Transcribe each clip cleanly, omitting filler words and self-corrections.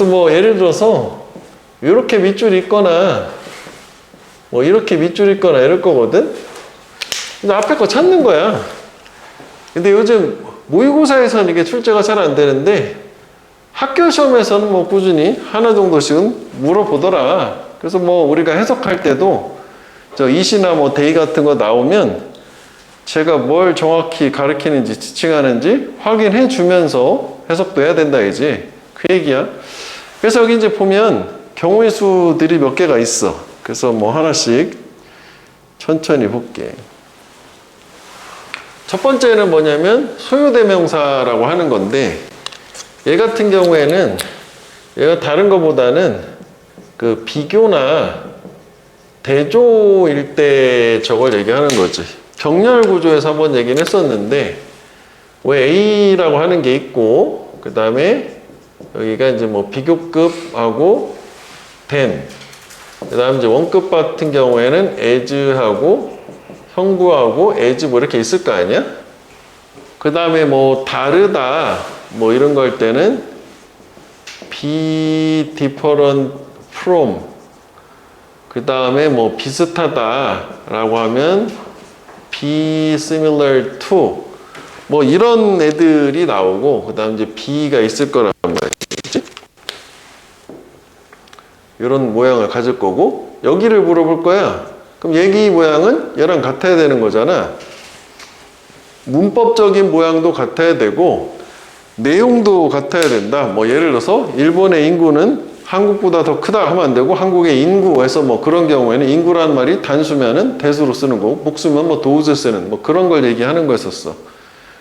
뭐 예를 들어서 이렇게 밑줄이 있거나 뭐 이렇게 밑줄이 있거나 이럴 거거든. 근데 앞에 거 찾는 거야. 근데 요즘 모의고사에서는 이게 출제가 잘 안 되는데 학교 시험에서는 뭐 꾸준히 하나 정도씩은 물어보더라. 그래서 뭐 우리가 해석할 때도 저 이시나 뭐 데이 같은 거 나오면 제가 뭘 정확히 가르치는지 지칭하는지 확인해 주면서 해석도 해야 된다 이지. 그 얘기야. 그래서 여기 이제 보면 경우의 수들이 몇 개가 있어. 그래서 뭐 하나씩 천천히 볼게. 첫 번째는 뭐냐면 소유대명사라고 하는 건데 얘 같은 경우에는 얘가 다른 것보다는 그 비교나 대조일 때 저걸 얘기하는 거지. 정렬 구조에서 한번 얘기는 했었는데 왜 A라고 하는 게 있고 그 다음에 여기가 이제 뭐 비교급하고 된, 그 다음 이제 원급 같은 경우에는 as하고 형구하고 as 뭐 이렇게 있을 거 아니야? 그 다음에 뭐 다르다 뭐 이런 걸 때는 be different from, 그 다음에 뭐 비슷하다 라고 하면 be similar to 뭐 이런 애들이 나오고 그 다음 이제 be가 있을 거란 말이지. 이런 모양을 가질 거고 여기를 물어볼 거야. 그럼 얘기 모양은 얘랑 같아야 되는 거잖아. 문법적인 모양도 같아야 되고 내용도 같아야 된다. 뭐 예를 들어서 일본의 인구는 한국보다 더 크다 하면 안 되고 한국의 인구에서 뭐 그런 경우에는 인구라는 말이 단수면은 대수로 쓰는 거고 복수면 뭐 도우즈 쓰는 뭐 그런 걸 얘기하는 거였었어.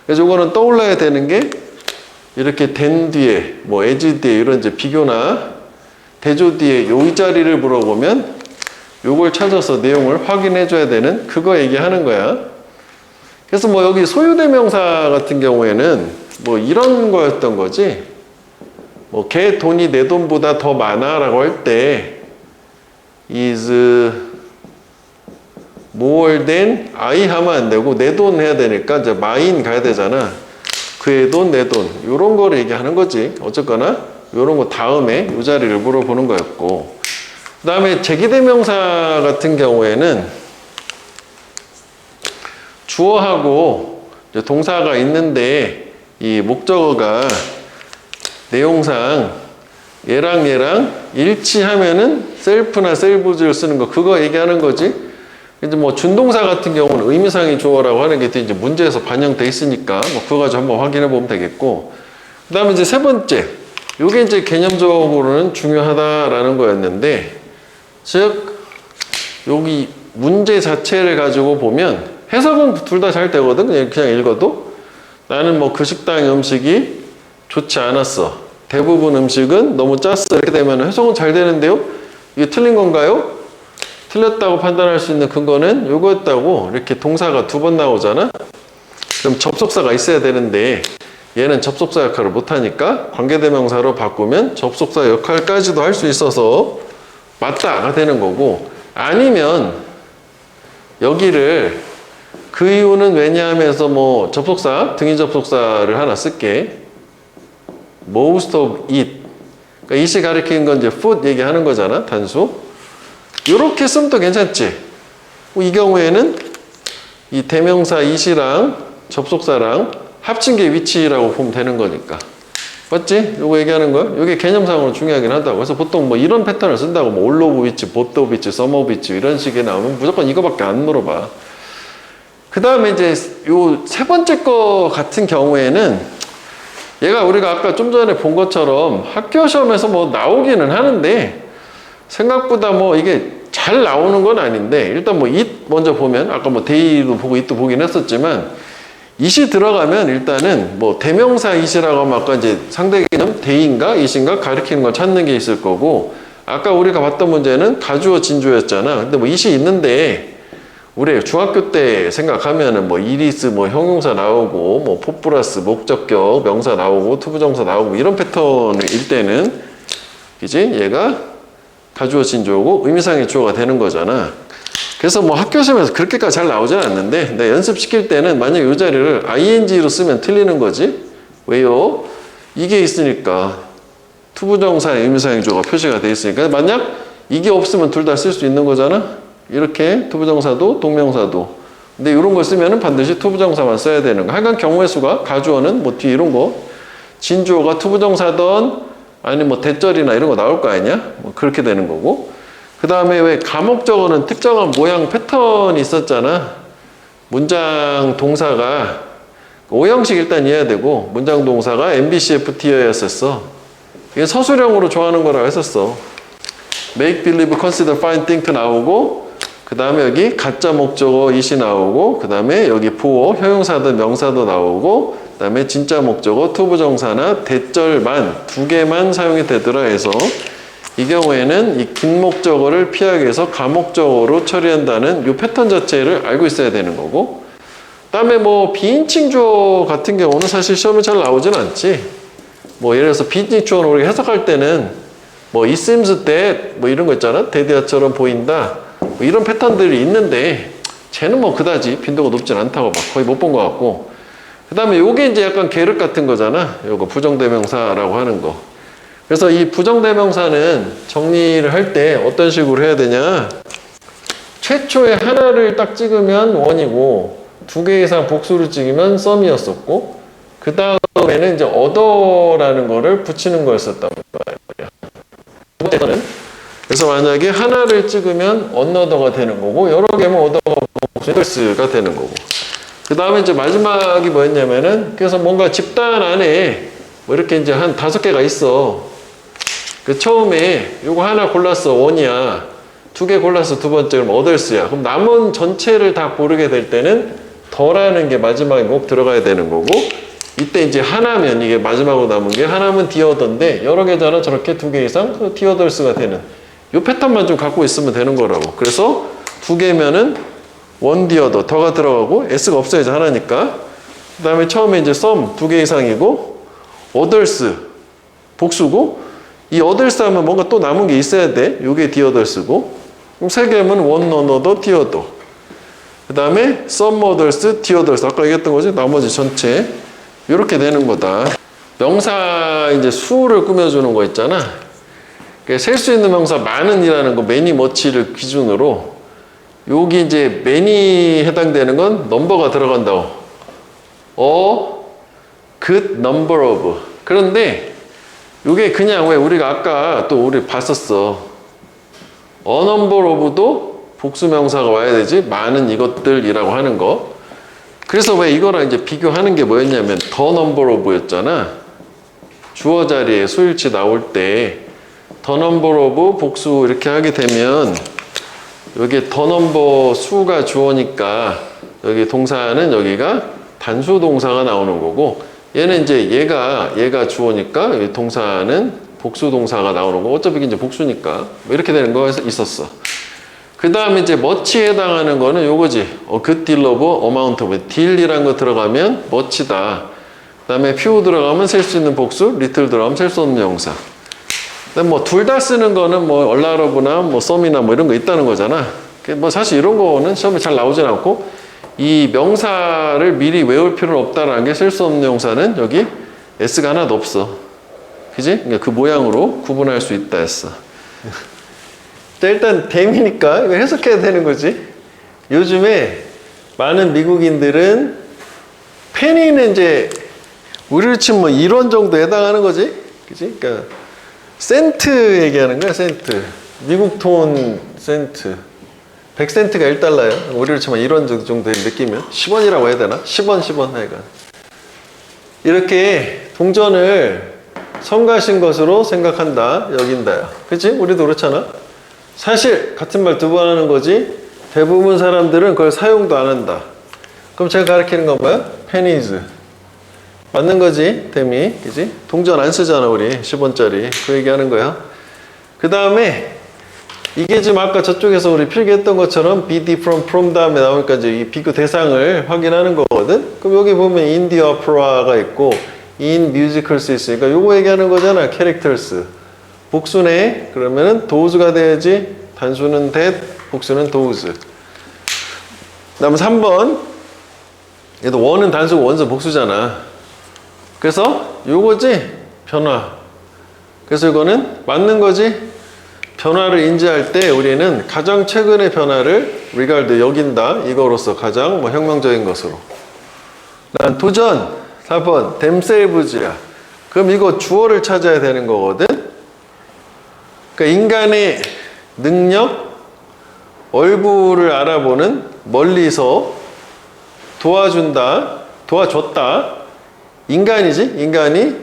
그래서 이거는 떠올라야 되는 게 이렇게 된 뒤에 뭐 as 뒤에 이런 이제 비교나 대조 뒤에 요 자리를 물어보면 요걸 찾아서 내용을 확인해 줘야 되는 그거 얘기하는 거야. 그래서 뭐 여기 소유대명사 같은 경우에는 뭐 이런 거였던 거지. 뭐 걔 돈이 내 돈보다 더 많아 라고 할 때 is more than I 하면 안 되고 내 돈 해야 되니까 이제 mine 가야 되잖아. 그의 돈, 내 돈 요런 거를 얘기하는 거지. 어쨌거나 요런 거 다음에 요 자리를 물어보는 거였고 그 다음에 제기대명사 같은 경우에는 주어하고 동사가 있는데 이 목적어가 내용상 얘랑 일치하면은 셀프나 셀브즈를 쓰는 거 그거 얘기하는 거지. 이제 뭐 준동사 같은 경우는 의미상의 주어라고 하는 게 이제 문제에서 반영돼 있으니까 뭐 그거 가지고 한번 확인해 보면 되겠고 그 다음에 이제 세 번째 요게 이제 개념적으로는 중요하다라는 거였는데 즉 여기 문제 자체를 가지고 보면 해석은 둘 다 잘 되거든. 그냥 읽어도 나는 뭐 그 식당의 음식이 좋지 않았어. 대부분 음식은 너무 짰어. 이렇게 되면 해석은 잘 되는데요. 이게 틀린 건가요? 틀렸다고 판단할 수 있는 근거는 요거였다고. 이렇게 동사가 두 번 나오잖아. 그럼 접속사가 있어야 되는데 얘는 접속사 역할을 못하니까 관계대명사로 바꾸면 접속사 역할까지도 할 수 있어서 맞다가 되는 거고 아니면 여기를 그 이유는 왜냐하면서 뭐 접속사, 등위 접속사를 하나 쓸게. most of it. 그러니까 it이 가리키는 건 이제 food 얘기하는 거잖아. 단수. 이렇게 쓰면 또 괜찮지. 이 경우에는 이 대명사 it이랑 접속사랑 합친 게 위치라고 보면 되는 거니까. 맞지? 요거 얘기하는 거야? 요게 개념상으로 중요하긴 하다고. 그래서 보통 뭐 이런 패턴을 쓴다고. 뭐 all of which, both of which, some of which 이런 식의 나오면 무조건 이거밖에 안 물어봐. 그 다음에 이제 요 세 번째 거 같은 경우에는 얘가 우리가 아까 좀 전에 본 것처럼 학교 시험에서 뭐 나오기는 하는데 생각보다 뭐 이게 잘 나오는 건 아닌데 일단 뭐 it 먼저 보면 아까 뭐 day도 보고 it도 보긴 했었지만 it이 들어가면 일단은 뭐 대명사 it이라고 하면 아까 이제 상대 개념 day인가 it인가 가리키는 걸 찾는 게 있을 거고 아까 우리가 봤던 문제는 가주어 진주였잖아. 근데 뭐 it이 있는데 우리 중학교 때 생각하면은 뭐 이리스 뭐 형용사 나오고 뭐 포 플러스 목적격 명사 나오고 투부정사 나오고 이런 패턴일 때는 이제 얘가 가주어 진주어고 의미상의 주어가 되는 거잖아. 그래서 뭐 학교 시험에서 그렇게까지 잘 나오진 않는데 내가 연습시킬 때는 만약 이 자리를 ing로 쓰면 틀리는 거지. 왜요? 이게 있으니까 투부정사의 의미사용주어가 표시가 돼 있으니까 만약 이게 없으면 둘 다 쓸 수 있는 거잖아. 이렇게 투부정사도 동명사도. 근데 이런 걸 쓰면은 반드시 투부정사만 써야 되는 거. 하여간 경우의 수가 가주어는 뭐 뒤에 이런 거 진주어가 투부정사든 아니면 뭐 대절이나 이런 거 나올 거 아니냐? 뭐 그렇게 되는 거고. 그 다음에 왜 가목적어는 특정한 모양 패턴이 있었잖아. 문장 동사가 오형식 일단 이해해야 되고 문장 동사가 MBCFT였었어. 이게 서술형으로 좋아하는 거라고 했었어. make, believe, consider, find, think 나오고 그 다음에 여기 가짜 목적어 it이 나오고 그 다음에 여기 보어, 형용사든 명사도 나오고 그 다음에 진짜 목적어, 투부정사나 대절만 두 개만 사용이 되더라 해서 이 경우에는 이 긴 목적어를 피하기 위해서 가목적어로 처리한다는 이 패턴 자체를 알고 있어야 되는 거고 그 다음에 뭐 비인칭 주어 같은 경우는 사실 시험에 잘 나오진 않지. 뭐 예를 들어서 비인칭 주어는 우리가 해석할 때는 뭐 it seems that 뭐 이런 거 있잖아. 대디아처럼 보인다. 뭐 이런 패턴들이 있는데 쟤는 뭐 그다지 빈도가 높진 않다고 봐. 거의 못 본 것 같고 그 다음에 요게 이제 약간 계륵 같은 거잖아. 요거 부정대명사라고 하는 거. 그래서 이 부정대명사는 정리를 할 때 어떤 식으로 해야 되냐. 최초에 하나를 딱 찍으면 원이고 두 개 이상 복수를 찍으면 썸이었었고 그 다음에는 이제 other라는 거를 붙이는 거였었단 말이야. 두 번째는 그래서 만약에 하나를 찍으면 another가 되는 거고 여러 개면 other가 복수가 되는 거고 그 다음에 이제 마지막이 뭐였냐면은 그래서 뭔가 집단 안에 뭐 이렇게 이제 한 5개가 있어. 그 처음에 요거 하나 골랐어 원이야. 두 개 골랐어 두 번째 그럼 others야. 그럼 남은 전체를 다 고르게 될 때는 더라는 게 마지막에 꼭 들어가야 되는 거고 이때 이제 하나면 이게 마지막으로 남은 게 하나면 the other인데 여러 개잖아. 저렇게 두 개 이상 the others가 되는 요 패턴만 좀 갖고 있으면 되는 거라고. 그래서 두 개면은 one the other 더가 들어가고 s가 없어야지 하나니까 그 다음에 처음에 이제 some 두 개 이상이고 others 복수고 이 others 하면 뭔가 또 남은 게 있어야 돼. 요게 the others고 그럼 세 개면 one another the other 그 다음에 some others the others 아까 얘기했던 거지. 나머지 전체 요렇게 되는 거다. 명사 이제 수를 꾸며주는 거 있잖아. 셀 수 있는 명사 많은이라는 거 many much를 기준으로 여기 이제 many 해당되는 건 넘버가 들어간다고. good number of. 그런데 이게 그냥 왜 우리가 아까 또 우리 봤었어. a number of도 복수명사가 와야 되지. 많은 이것들이라고 하는 거. 그래서 왜 이거랑 이제 비교하는 게 뭐였냐면 the number of였잖아. 주어 자리에 수일치 나올 때 the number of 복수 이렇게 하게 되면 여기 the number 수가 주어니까 여기 동사는 여기가 단수 동사가 나오는 거고 얘는 이제 얘가 주어니까 여기 동사는 복수 동사가 나오는 거고 어차피 이제 복수니까 뭐 이렇게 되는 거 있었어. 그 다음에 이제 much에 해당하는 거는 요거지. good deal of amount of deal이란 거 들어가면 much다. 그 다음에 few 들어가면 셀 수 있는 복수, little 들어가면 셀 수 없는 명사. 뭐 둘 다 쓰는 거는 뭐 a lot of나 뭐 some이나 뭐 이런 거 있다는 거잖아. 뭐 사실 이런 거는 시험에 잘 나오진 않고 이 명사를 미리 외울 필요는 없다라는 게 셀 수 없는 명사는 여기 s가 하나도 없어. 그지? 그러니까 그 모양으로 구분할 수 있다 했어. 자, 일단 댐이니까 이거 해석해야 되는 거지. 요즘에 많은 미국인들은 페니는 이제 우리로 치면 뭐 1원 정도 해당하는 거지. 그지? 그러니까 센트 얘기하는 거야, 센트. 미국 돈 센트. 100센트가 1달러야. 우리로 치면 1원 정도의 느낌이면 10원이라고 해야 되나? 10원 하여간. 이렇게 동전을 성가신 것으로 생각한다, 여긴다야. 그치? 우리도 그렇잖아. 사실 같은 말 두 번 하는 거지 대부분 사람들은 그걸 사용도 안 한다. 그럼 제가 가르치는 건 뭐야? pennies. 맞는 거지, 댐이. 그지? 동전 안 쓰잖아, 우리. 10원짜리. 그 얘기하는 거야. 그 다음에 이게 지금 아까 저쪽에서 우리 필기했던 것처럼 be from 다음에 나오니까 이제 이 비교 대상을 확인하는 거거든. 그럼 여기 보면 in the opera가 있고 in musicals 있으니까 요거 얘기하는 거잖아. characters. 복수네. 그러면은 those가 돼야지. 단수는 that, 복수는 those. 그 다음 3번. 얘도 원은 단수고 원수 복수잖아. 그래서 요거지. 변화. 그래서 이거는 맞는 거지. 변화를 인지할 때 우리는 가장 최근의 변화를 regard 여긴다. 이거로서 가장 뭐 혁명적인 것으로. 난 도전. 4번 themselves야. 그럼 이거 주어를 찾아야 되는 거거든. 그러니까 인간의 능력, 얼굴을 알아보는 멀리서 도와준다, 도와줬다. 인간이지. 인간이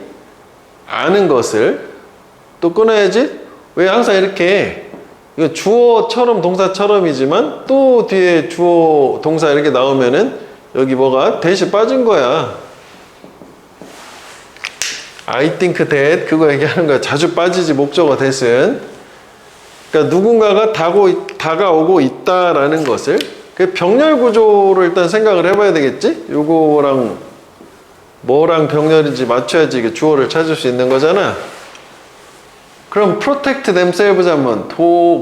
아는 것을 또 끊어야지. 왜 항상 이렇게 이거 주어처럼 동사처럼이지만 또 뒤에 주어 동사 이렇게 나오면은 여기 뭐가 대시 빠진 거야. I think that 그거 얘기하는 거야. 자주 빠지지 목적어 대신. 그러니까 누군가가 다가오고 있다라는 것을 그 병렬 구조로 일단 생각을 해봐야 되겠지. 요거랑 뭐랑 병렬인지 맞춰야지 이게 주어를 찾을 수 있는 거잖아. 그럼 protect themselves 하면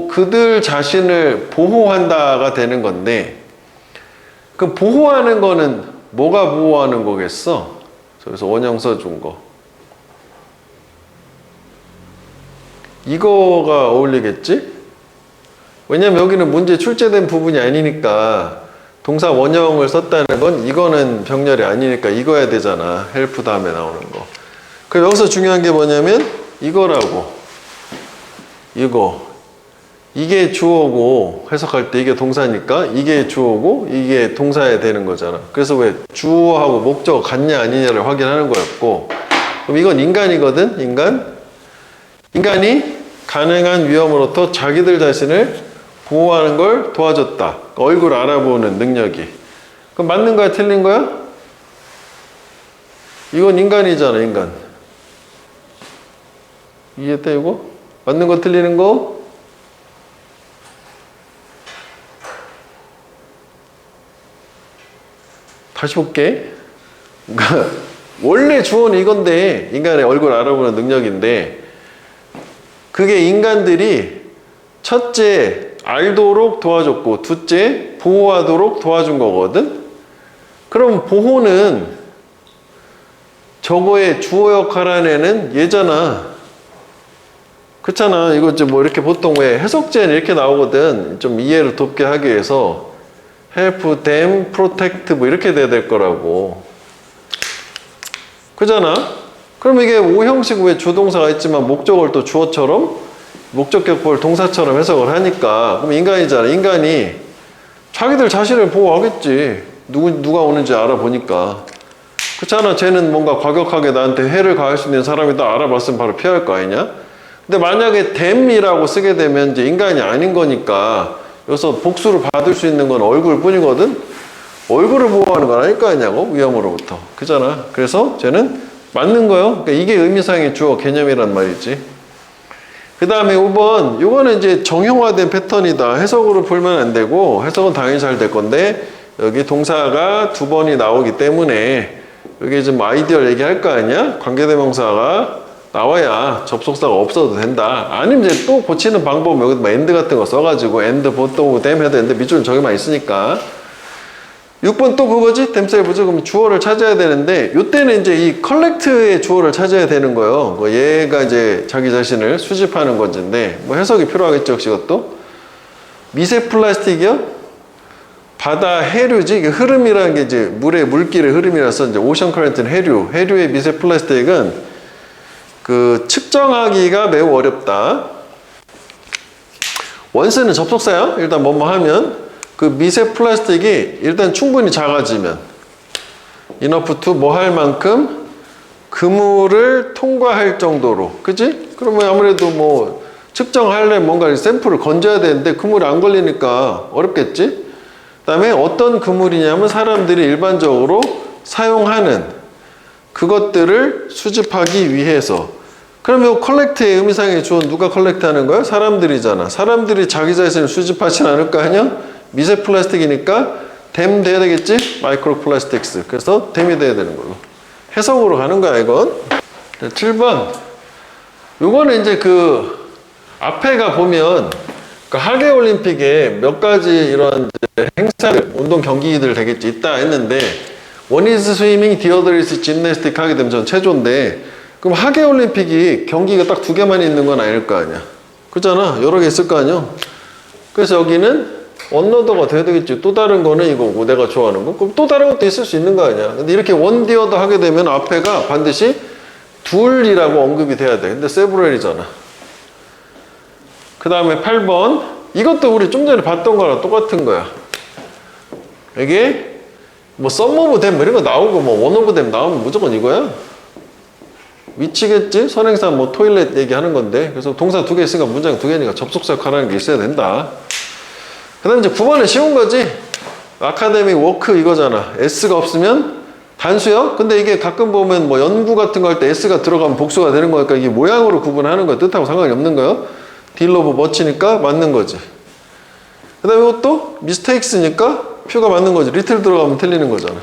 그들 자신을 보호한다가 되는 건데, 그 보호하는 거는 뭐가 보호하는 거겠어? 그래서 원형 써준 거. 이거가 어울리겠지? 왜냐면 여기는 문제 출제된 부분이 아니니까 동사 원형을 썼다는 건 이거는 병렬이 아니니까 이거야 되잖아. help 다음에 나오는 거. 그럼 여기서 중요한 게 뭐냐면 이거라고. 이게 주어고 해석할 때 이게 동사니까 이게 주어고 이게 동사야 되는 거잖아. 그래서 왜 주어하고 목적어 같냐 아니냐를 확인하는 거였고, 그럼 이건 인간이거든. 인간이 가능한 위험으로부터 자기들 자신을 보호하는 걸 도와줬다. 얼굴 알아보는 능력이. 그럼 맞는 거야 틀린 거야? 이건 인간이잖아. 인간. 이해돼 이거? 맞는 거 틀리는 거? 다시 볼게. 그러니까 원래 주어는 이건데 인간의 얼굴 알아보는 능력인데 그게 인간들이 첫째 알도록 도와줬고 둘째 보호하도록 도와준 거거든. 그럼 보호는 저거의 주어 역할 안에는 얘잖아. 그렇잖아. 이거 이제 뭐 이렇게 보통 왜 해석제는 이렇게 나오거든. 좀 이해를 돕게 하기 위해서 help them protect 뭐 이렇게 돼야 될 거라고. 그잖아. 그럼 이게 오형식 왜 주동사가 있지만 목적어를 또 주어처럼 목적격보를 동사처럼 해석을 하니까 그럼 인간이잖아. 인간이 자기들 자신을 보호하겠지. 누가 오는지 알아보니까. 그렇잖아. 쟤는 뭔가 과격하게 나한테 해를 가할 수 있는 사람이다 알아봤으면 바로 피할 거 아니냐? 근데 만약에 them이라고 쓰게 되면 이제 인간이 아닌 거니까 여기서 복수를 받을 수 있는 건 얼굴 뿐이거든. 얼굴을 보호하는 건 아닐 거 아니냐고. 위험으로부터. 그잖아. 그래서 쟤는 맞는 거요. 그러니까 이게 의미상의 주어 개념이란 말이지. 그 다음에 5번 이거는 이제 정형화된 패턴이다. 해석으로 풀면 안 되고 해석은 당연히 잘 될 건데 여기 동사가 두 번이 나오기 때문에 여기 좀 아이디어를 얘기할 거 아니야. 관계대명사가 나와야 접속사가 없어도 된다. 아니면 이제 또 고치는 방법 여기 뭐 and 같은 거 써가지고 and 보통 them 해도 되는데 밑줄은 저기만 있으니까. 6번 또 그거지? themselves. 그럼 주어를 찾아야 되는데 이때는 이제 이 collect의 주어를 찾아야 되는 거예요. 뭐 얘가 이제 자기 자신을 수집하는 건지인데 뭐 해석이 필요하겠죠. 역시 이것도. 미세 플라스틱이요? 바다 해류지. 흐름이라는 게 이제 물의 물길의 흐름이라서 이제 오션 커런트는 해류. 해류의 미세 플라스틱은 그 측정하기가 매우 어렵다. 원스는 접속사야. 일단 뭐뭐 하면 그 미세 플라스틱이 일단 충분히 작아지면 enough to 뭐 할 만큼 그물을 통과할 정도로. 그지? 그러면 아무래도 뭐 측정하려면 뭔가 샘플을 건져야 되는데 그물이 안 걸리니까 어렵겠지? 그 다음에 어떤 그물이냐면 사람들이 일반적으로 사용하는 그것들을 수집하기 위해서. 그러면 컬렉트의 의미상의 주어는 누가 컬렉트 하는 거야? 사람들이잖아. 사람들이 자기 자신을 수집하진 않을 거 아니야? 미세 플라스틱이니까 them 돼야 되겠지? 마이크로 플라스틱스. 그래서 them이 돼야 되는 걸로. 해석으로 가는 거야 이건. 7번 요거는 이제 그 앞에가 보면 그 하계올림픽에 몇 가지 이런 행사들, 운동 경기들 되겠지 있다 했는데 one is swimming, the other is gymnastic 하게 되면 전 체조인데 그럼 하계올림픽이 경기가 딱 2개만 있는 건 아닐 거 아니야. 그렇잖아. 여러 개 있을 거 아니야. 그래서 여기는 원로더가 돼야 되겠지. 또 다른 거는 이거고 내가 좋아하는 거. 그럼 또 다른 것도 있을 수 있는 거 아니야. 근데 이렇게 원디어더 하게 되면 앞에가 반드시 둘이라고 언급이 돼야 돼. 근데 세브럴이잖아. 그 다음에 8번. 이것도 우리 좀 전에 봤던 거랑 똑같은 거야. 이게 뭐 썸머브 댐 이런 거 나오고 뭐 원오브 댐 나오면 무조건 이거야. 위치겠지? 선행사 뭐 토일렛 얘기하는 건데. 그래서 동사 2개 있으니까 문장 2개니까 접속사 하나는 게 있어야 된다. 그 다음에 이제 9번은 쉬운 거지. 아카데믹 워크 이거잖아. S가 없으면 단수요? 근데 이게 가끔 보면 뭐 연구 같은 거 할 때 S가 들어가면 복수가 되는 거니까 이게 모양으로 구분하는 거야. 뜻하고 상관이 없는 거예요. 딜 오브 머치니까 맞는 거지. 그 다음에 이것도 미스테이크스니까 표가 맞는 거지. 리틀 들어가면 틀리는 거잖아.